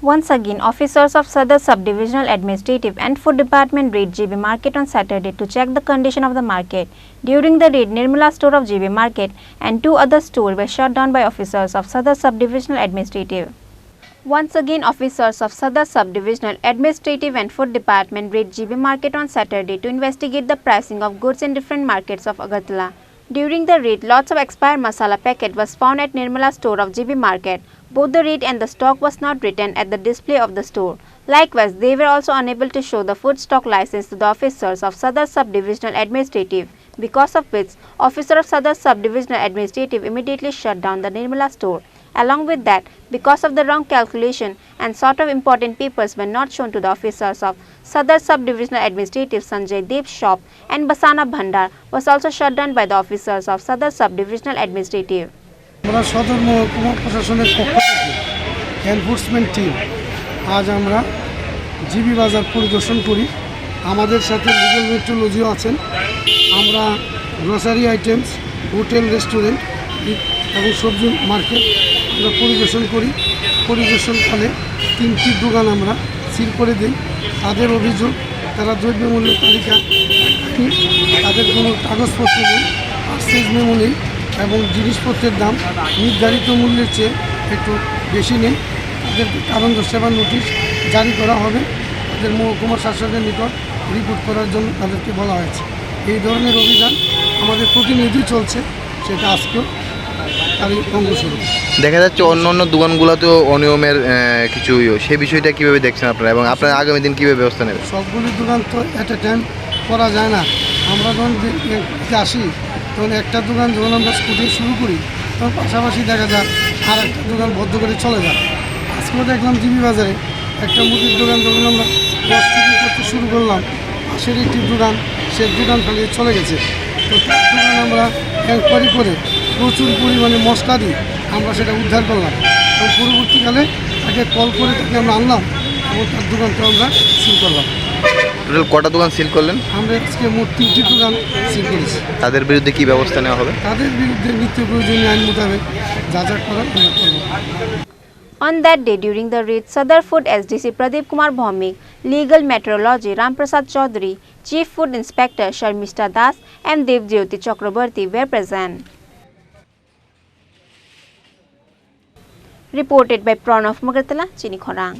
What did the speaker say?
Once again, officers of Sadar Sub Divisional Administrative and Food Department raid GB Market on Saturday to check the condition of the market. During the raid, Nirmala store of GB Market and 2 other stores were shut down by officers of Sadar Sub Divisional Administrative. Once again, officers of Sadar Sub Divisional Administrative and Food Department raid GB Market on Saturday to investigate the pricing of goods in different markets of Agartala. During the raid, lots of expired masala packet was found at Nirmala store of GB Market. Both the rate and the stock was not written at the display of the store. Likewise, they were also unable to show the food stock license to the officers of Sadar Sub Divisional Administrative, because of which officer of Sadar Sub Divisional Administrative immediately shut down the Nirmala store. Along with that, because of the wrong calculation and sort of important papers were not shown to the officers of Sadar Sub Divisional Administrative, Sanjay Dev's shop and Basana Bhandar was also shut down by the officers of Sadar Sub Divisional Administrative. আমরা সদর মহকুমা প্রশাসনের পক্ষ থেকে enforcement team আজ আমরা GB বাজার পরিদর্শন করি। আমাদের সাথে লিগ্যাল মেট্রোলজিও আছেন। আমরা গ্রসারি আইটেমস, হোটেল, রেস্টুরেন্ট এবং সবজি মার্কেট আমরা পরিদর্শন করি। পরিদর্শনকালে 3টি দোকান আমরা সিল করে দিই। তাদের অভিযোগ তারা দ্রব্যমূল্য তালিকা তাদের কোনো কাগজপত্র নেই, পার্সেজ মেমো নেই এবং জিনিসপত্রের দাম নির্ধারিত মূল্যের চেয়ে একটু বেশি নেই। তাদেরকে কারণ দর্শাবার নোটিশ জারি করা হবে। তাদের মহকুমা শাসকের নিকট রিপোর্ট করার জন্য তাদেরকে বলা হয়েছে। এই ধরনের অভিযান আমাদের প্রতিনিধি চলছে, সেটা আজকেও তারই অঙ্গস্বরূপ। দেখা যাচ্ছে অন্য অন্য দোকানগুলোতেও অনিয়মের কিছু সেই বিষয়টা কীভাবে দেখছেন আপনারা এবং আপনারা আগামী দিন কীভাবে ব্যবস্থা নেবেন? সবগুলি দোকান তো অ্যাট এ টাইম করা যায় না। আমরা যখন আসি তখন একটা দোকান যখন আমরা স্কুটিং শুরু করি তখন পাশাপাশি দেখা যায় আর একটা দোকান বদ্ধ করে চলে যায়। আজকেও দেখলাম জিবি বাজারে একটা মুদির দোকান যখন আমরা প্রস্তুতি করতে শুরু করলাম, পাশের একটি দোকান সে দোকান ফেলিয়ে চলে গেছে। তো তার দোকান আমরা এনকোয়ারি করে প্রচুর পরিমাণে মশলা দিয়ে আমরা সেটা উদ্ধার করলাম এবং পরবর্তীকালে তাকে কল করে তাকে আমরা আনলাম এবং তার দোকানটা আমরা সিল করলাম। টোটাল কটা দোকান সিল করলেন? আমরা আজকে মোট 3টি দোকান সিল করেছি। তাদের বিরুদ্ধে কী ব্যবস্থা নেওয়া হবে? তাদের বিরুদ্ধে নিত্য প্রয়োজনীয় আইন মোতাবেক যা যা করার আমরা করব। On that day, during the raid, Sadar Food SDC Pradeep Kumar Bhaumik, Legal Meteorology Ram Prasad Chaudhary, Chief Food Inspector Sharmishta Das and Devjyoti Chakraborty were present. Reported by Pranav Magartala, Chini Khorang.